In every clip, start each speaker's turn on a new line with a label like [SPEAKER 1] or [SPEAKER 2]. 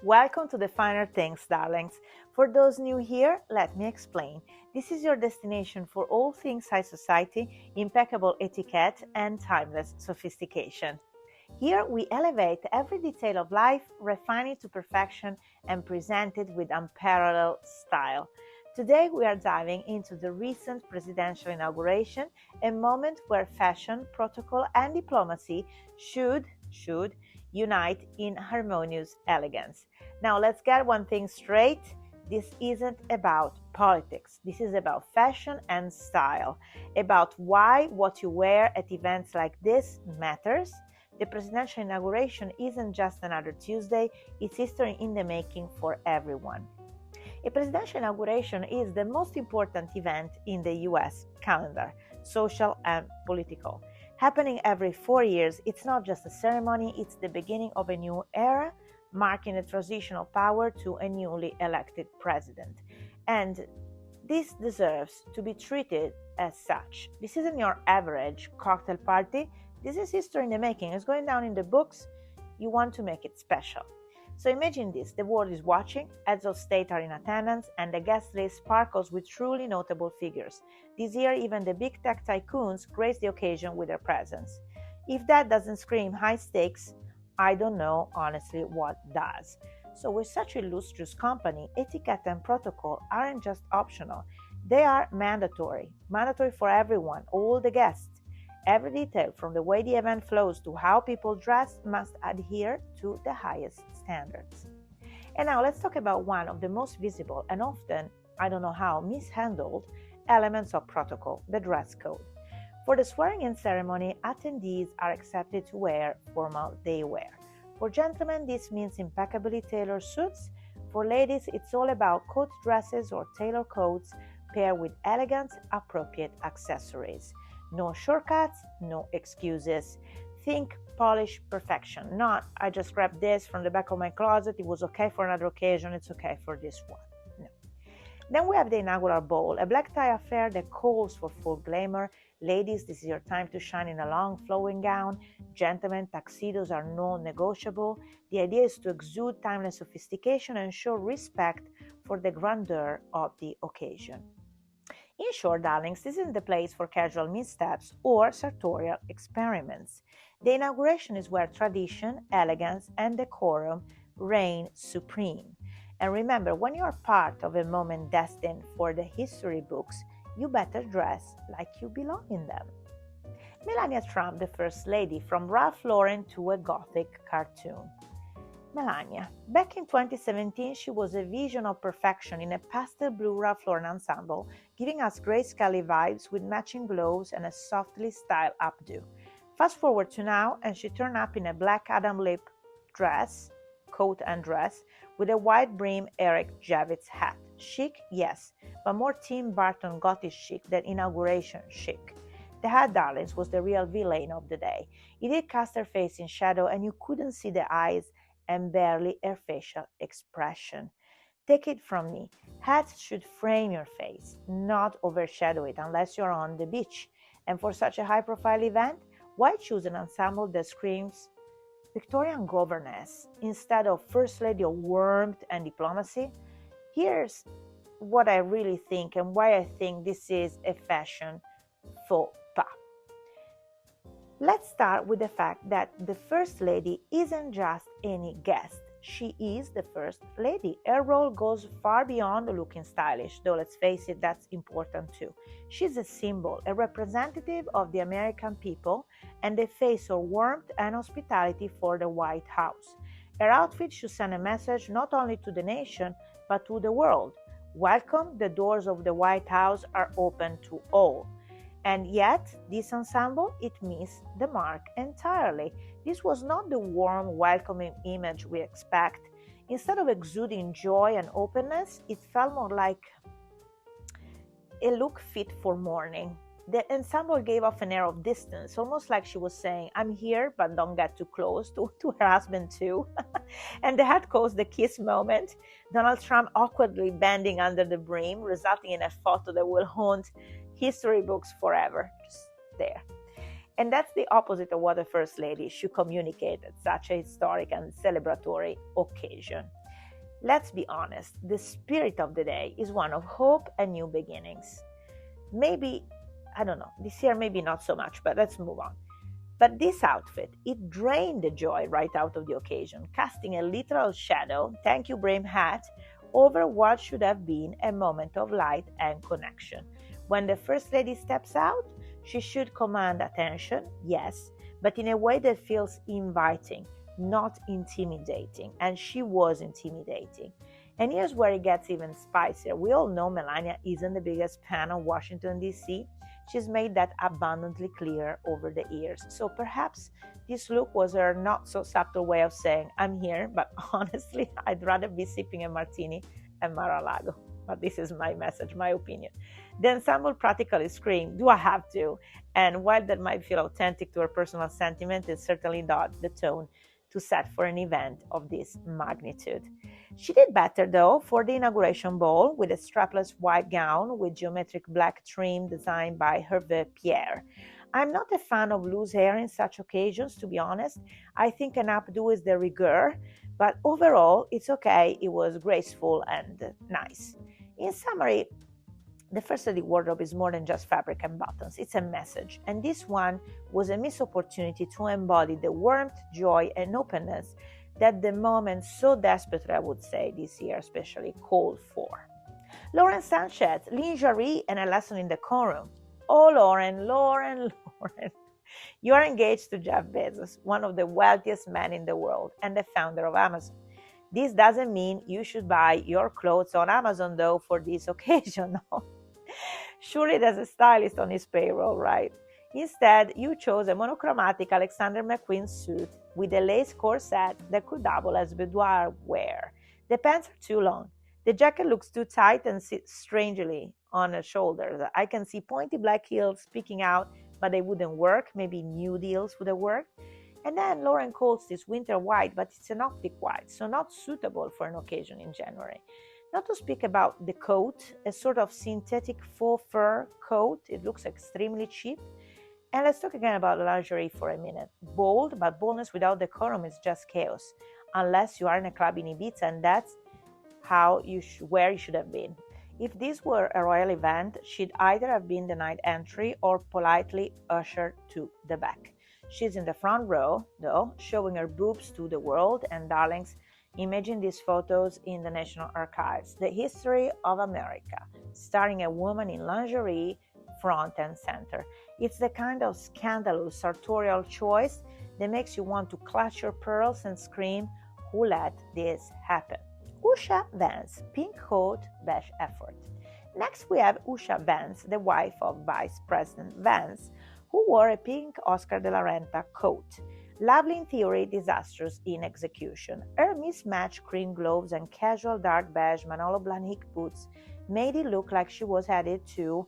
[SPEAKER 1] Welcome to the Finer Things, darlings. For those new here, let me explain. This is your destination for all things high society, impeccable etiquette, and timeless sophistication. Here we elevate every detail of life, refine it to perfection, and present it with unparalleled style. Today we are diving into the recent presidential inauguration, a moment where fashion, protocol, and diplomacy should unite in harmonious elegance. Now let's get one thing straight. This isn't about politics. This is about fashion and style, about why what you wear at events like this matters. The presidential inauguration isn't just another Tuesday, it's history in the making for everyone. A presidential inauguration is the most important event in the US calendar, social and political. Happening every 4 years, it's not just a ceremony, it's the beginning of a new era, marking a transition of power to a newly elected president. And this deserves to be treated as such. This isn't your average cocktail party. This is history in the making. It's going down in the books. You want to make it special. So imagine this, the world is watching, heads of state are in attendance, and the guest list sparkles with truly notable figures. This year, even the big tech tycoons grace the occasion with their presence. If that doesn't scream high stakes, I don't know honestly what does. So with such illustrious company, etiquette and protocol aren't just optional. They are mandatory for everyone, all the guests. Every detail, from the way the event flows to how people dress, must adhere to the highest standards. And now let's talk about one of the most visible and often, I don't know how, mishandled elements of protocol, the dress code. For the swearing-in ceremony, attendees are expected to wear formal day wear. For gentlemen, this means impeccably tailored suits. For ladies, it's all about coat dresses or tailor coats paired with elegant, appropriate accessories. No shortcuts, no excuses. Think polished perfection, not I just grabbed this from the back of my closet, it was okay for another occasion, it's okay for this one. No. Then we have the inaugural ball, a black tie affair that calls for full glamour. Ladies, this is your time to shine in a long flowing gown. Gentlemen, tuxedos are non-negotiable. The idea is to exude timeless sophistication and show respect for the grandeur of the occasion. In short, darlings, this isn't the place for casual missteps or sartorial experiments. The inauguration is where tradition, elegance, and decorum reign supreme. And remember, when you are part of a moment destined for the history books, you better dress like you belong in them. Melania Trump, the First Lady, from Ralph Lauren to a Gothic cartoon. Melania. Back in 2017, she was a vision of perfection in a pastel blue Ralph Lauren ensemble, giving us Grace Kelly vibes with matching gloves and a softly styled updo. Fast forward to now, and she turned up in a black Adam Lip dress, coat and dress, with a wide brim Eric Javits hat. Chic, yes, but more Tim Burton Gothic chic than inauguration chic. The hat, darlings, was the real villain of the day. It did cast her face in shadow, and you couldn't see the eyes and barely her facial expression. Take it from me, hats should frame your face, not overshadow it unless you're on the beach. And for such a high-profile event, why choose an ensemble that screams Victorian governess instead of First Lady of warmth and diplomacy? Here's what I really think and why I think this is a fashion faux pas. Let's start with the fact that the First Lady isn't just any guest. She is the First Lady. Her role goes far beyond looking stylish, though let's face it, that's important too. She's a symbol, a representative of the American people, and the face of warmth and hospitality for the White House. Her outfit should send a message not only to the nation, but to the world. Welcome, the doors of the White House are open to all. And yet, this ensemble, it missed the mark entirely. This was not the warm, welcoming image we expect. Instead of exuding joy and openness, it felt more like a look fit for mourning. The ensemble gave off an air of distance, almost like she was saying, I'm here, but don't get too close, to her husband too. And the hat caused the kiss moment, Donald Trump awkwardly bending under the brim, resulting in a photo that will haunt history books forever, just there. And that's the opposite of what a First Lady should communicate at such a historic and celebratory occasion. Let's be honest, the spirit of the day is one of hope and new beginnings. Maybe, I don't know, this year maybe not so much, but let's move on. But this outfit, it drained the joy right out of the occasion, casting a literal shadow, thank you Brame hat, over what should have been a moment of light and connection. When the First Lady steps out, she should command attention, yes, but in a way that feels inviting, not intimidating. And she was intimidating. And here's where it gets even spicier. We all know Melania isn't the biggest fan of Washington, D.C. She's made that abundantly clear over the years. So perhaps this look was her not so subtle way of saying, I'm here, but honestly, I'd rather be sipping a martini at Mar-a-Lago. But this is my message, my opinion. The ensemble practically screamed, do I have to? And while that might feel authentic to her personal sentiment, it's certainly not the tone to set for an event of this magnitude. She did better though for the inauguration ball with a strapless white gown with geometric black trim designed by Hervé Pierre. I'm not a fan of loose hair in such occasions, to be honest. I think an updo is de rigueur, but overall it's okay. It was graceful and nice. In summary, the First Lady wardrobe is more than just fabric and buttons. It's a message. And this one was a missed opportunity to embody the warmth, joy, and openness that the moment so desperately, I would say, this year especially, called for. Lauren Sanchez, lingerie and a lesson in decorum. Oh, Lauren. You are engaged to Jeff Bezos, one of the wealthiest men in the world and the founder of Amazon. This doesn't mean you should buy your clothes on Amazon, though, for this occasion. No. Surely there's a stylist on his payroll, right? Instead, you chose a monochromatic Alexander McQueen suit with a lace corset that could double as boudoir wear. The pants are too long. The jacket looks too tight and sits strangely on her shoulders. I can see pointy black heels peeking out, but they wouldn't work. Maybe nude heels would have worked. And then Lauren calls this winter white, but it's an optic white, so not suitable for an occasion in January. Not to speak about the coat, a sort of synthetic faux fur coat. It looks extremely cheap. And let's talk again about lingerie for a minute. Bold, but boldness without decorum is just chaos. Unless you are in a club in Ibiza, and that's where you should have been. If this were a royal event, she'd either have been denied entry or politely ushered to the back. She's in the front row, though, showing her boobs to the world, and darlings, imagine these photos in the National Archives. The History of America, starring a woman in lingerie, front and center. It's the kind of scandalous sartorial choice that makes you want to clutch your pearls and scream, who let this happen? Usha Vance, pink coat, beige effort. Next we have Usha Vance, the wife of Vice President Vance, who wore a pink Oscar de la Renta coat. Lovely in theory, disastrous in execution. Her mismatched cream gloves and casual dark beige Manolo Blahnik boots made it look like she was headed to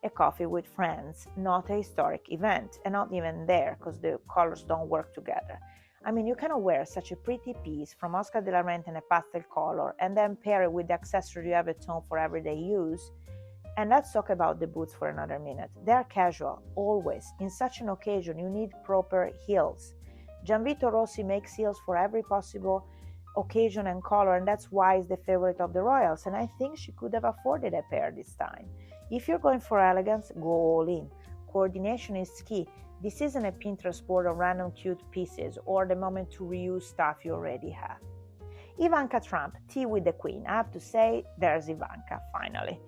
[SPEAKER 1] a coffee with friends, not a historic event, and not even there because the colors don't work together. I mean, you cannot wear such a pretty piece from Oscar de la Renta in a pastel color and then pair it with the accessory you have at home for everyday use. And let's talk about the boots for another minute. They are casual, always. In such an occasion, you need proper heels. Gianvito Rossi makes heels for every possible occasion and color, and that's why he's the favorite of the royals. And I think she could have afforded a pair this time. If you're going for elegance, go all in. Coordination is key. This isn't a Pinterest board of random cute pieces or the moment to reuse stuff you already have. Ivanka Trump, tea with the queen. I have to say, there's Ivanka, finally.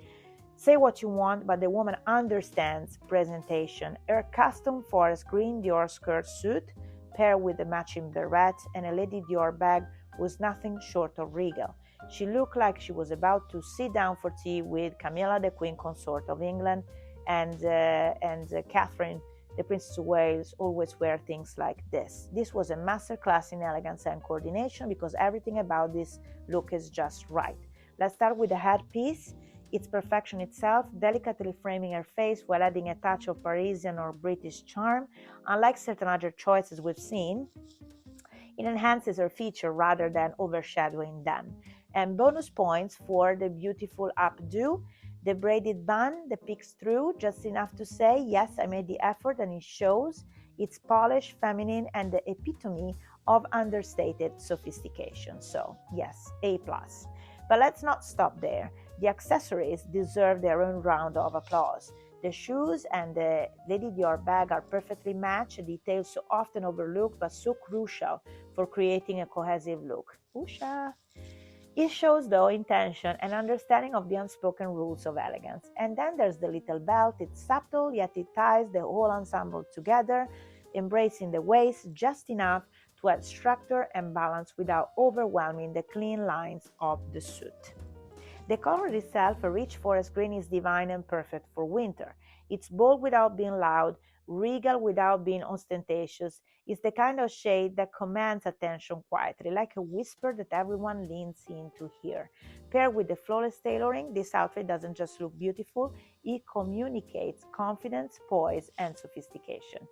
[SPEAKER 1] Say what you want, but the woman understands presentation. Her custom forest green Dior skirt suit, paired with a matching beret and a Lady Dior bag, was nothing short of regal. She looked like she was about to sit down for tea with Camilla, the Queen Consort of England, and Catherine, the Princess of Wales, always wear things like this. This was a masterclass in elegance and coordination because everything about this look is just right. Let's start with the headpiece. It's perfection itself, delicately framing her face while adding a touch of Parisian or British charm. Unlike certain other choices we've seen, it enhances her feature rather than overshadowing them. And bonus points for the beautiful updo, the braided bun that peeks through just enough to say, yes, I made the effort, and it shows. It's polished, feminine, and the epitome of understated sophistication. So, yes, A+. But let's not stop there. The accessories deserve their own round of applause. The shoes and the Lady Dior bag are perfectly matched, a detail so often overlooked but so crucial for creating a cohesive look. Usha! It shows, though, intention and understanding of the unspoken rules of elegance. And then there's the little belt. It's subtle, yet it ties the whole ensemble together, embracing the waist just enough to add structure and balance without overwhelming the clean lines of the suit. The color itself, a rich forest green, is divine and perfect for winter. It's bold without being loud, regal without being ostentatious. It's the kind of shade that commands attention quietly, like a whisper that everyone leans in to hear. Paired with the flawless tailoring, this outfit doesn't just look beautiful, it communicates confidence, poise, and sophistication.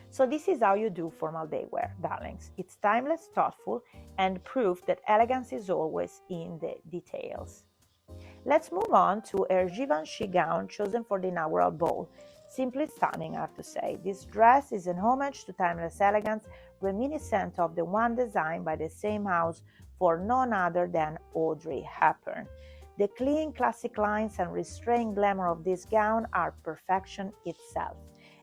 [SPEAKER 1] So this is how you do formal day wear, darlings. It's timeless, thoughtful, and proof that elegance is always in the details. Let's move on to her Givenchy gown chosen for the inaugural ball. Simply stunning, I have to say. This dress is an homage to timeless elegance, reminiscent of the one designed by the same house for none other than Audrey Hepburn. The clean, classic lines and restrained glamour of this gown are perfection itself.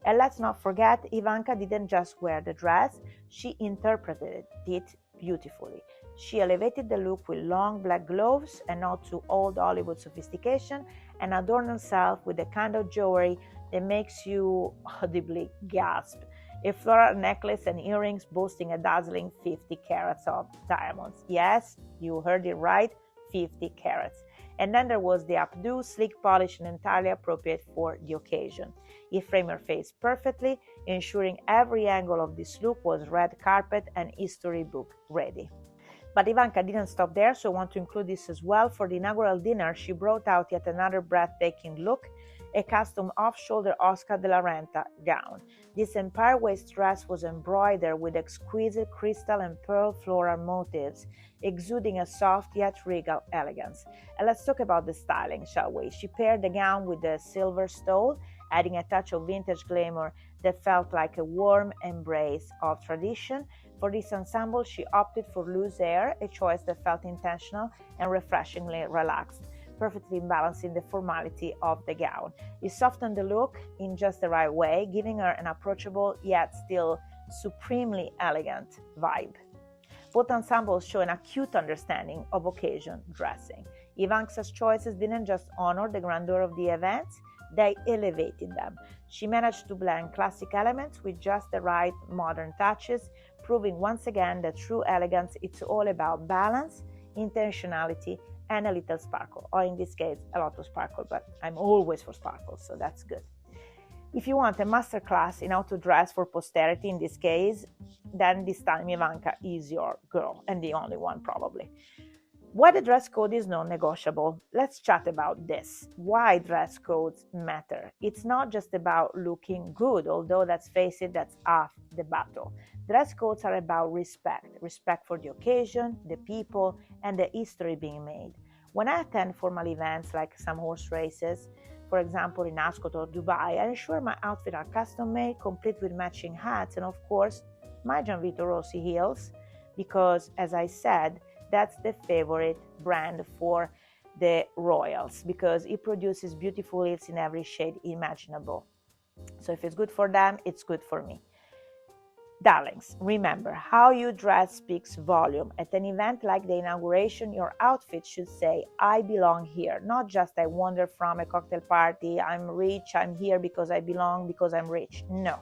[SPEAKER 1] And let's not forget, Ivanka didn't just wear the dress, she interpreted it beautifully. She elevated the look with long black gloves, a nod to old Hollywood sophistication, and adorned herself with the kind of jewelry that makes you audibly gasp. A floral necklace and earrings boasting a dazzling 50 carats of diamonds. Yes, you heard it right, 50 carats. And then there was the updo, sleek polish and entirely appropriate for the occasion. It framed her face perfectly, ensuring every angle of this look was red carpet and history book ready. But Ivanka didn't stop there, so I want to include this as well. For the inaugural dinner, she brought out yet another breathtaking look, a custom off-shoulder Oscar de la Renta gown. This empire waist dress was embroidered with exquisite crystal and pearl floral motifs, exuding a soft yet regal elegance. And let's talk about the styling, shall we? She paired the gown with the silver stole, adding a touch of vintage glamour that felt like a warm embrace of tradition. For this ensemble, she opted for loose hair, a choice that felt intentional and refreshingly relaxed, perfectly balancing the formality of the gown. It softened the look in just the right way, giving her an approachable yet still supremely elegant vibe. Both ensembles show an acute understanding of occasion dressing. Ivanka's choices didn't just honor the grandeur of the events, they elevated them. She managed to blend classic elements with just the right modern touches, proving once again that true elegance is all about balance, intentionality, and a little sparkle, or in this case, a lot of sparkle, but I'm always for sparkle, so that's good. If you want a masterclass in how to dress for posterity in this case, then this time Ivanka is your girl, and the only one probably. Why the dress code is non-negotiable? Let's chat about this. Why dress codes matter. It's not just about looking good, although let's face it, that's half the battle. Dress codes are about respect for the occasion, the people, and the history being made. When I attend formal events like some horse races, for example in Ascot or Dubai, I ensure my outfits are custom-made, complete with matching hats, and of course, my Gianvito Rossi heels, because as I said, that's the favorite brand for the royals, because it produces beautiful heels in every shade imaginable. So if it's good for them, it's good for me. Darlings, remember, how you dress speaks volume. At an event like the inauguration, your outfit should say, I belong here, not just I wander from a cocktail party, I'm rich, I'm here because I belong, because I'm rich. No.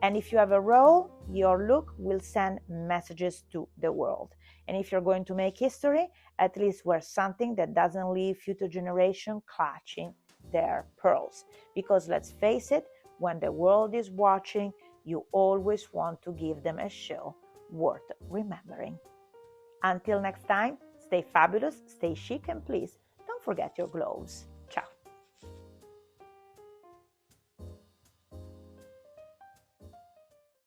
[SPEAKER 1] And if you have a role, your look will send messages to the world. And if you're going to make history, at least wear something that doesn't leave future generations clutching their pearls. Because let's face it, when the world is watching, you always want to give them a show worth remembering. Until next time, stay fabulous, stay chic, and please don't forget your gloves.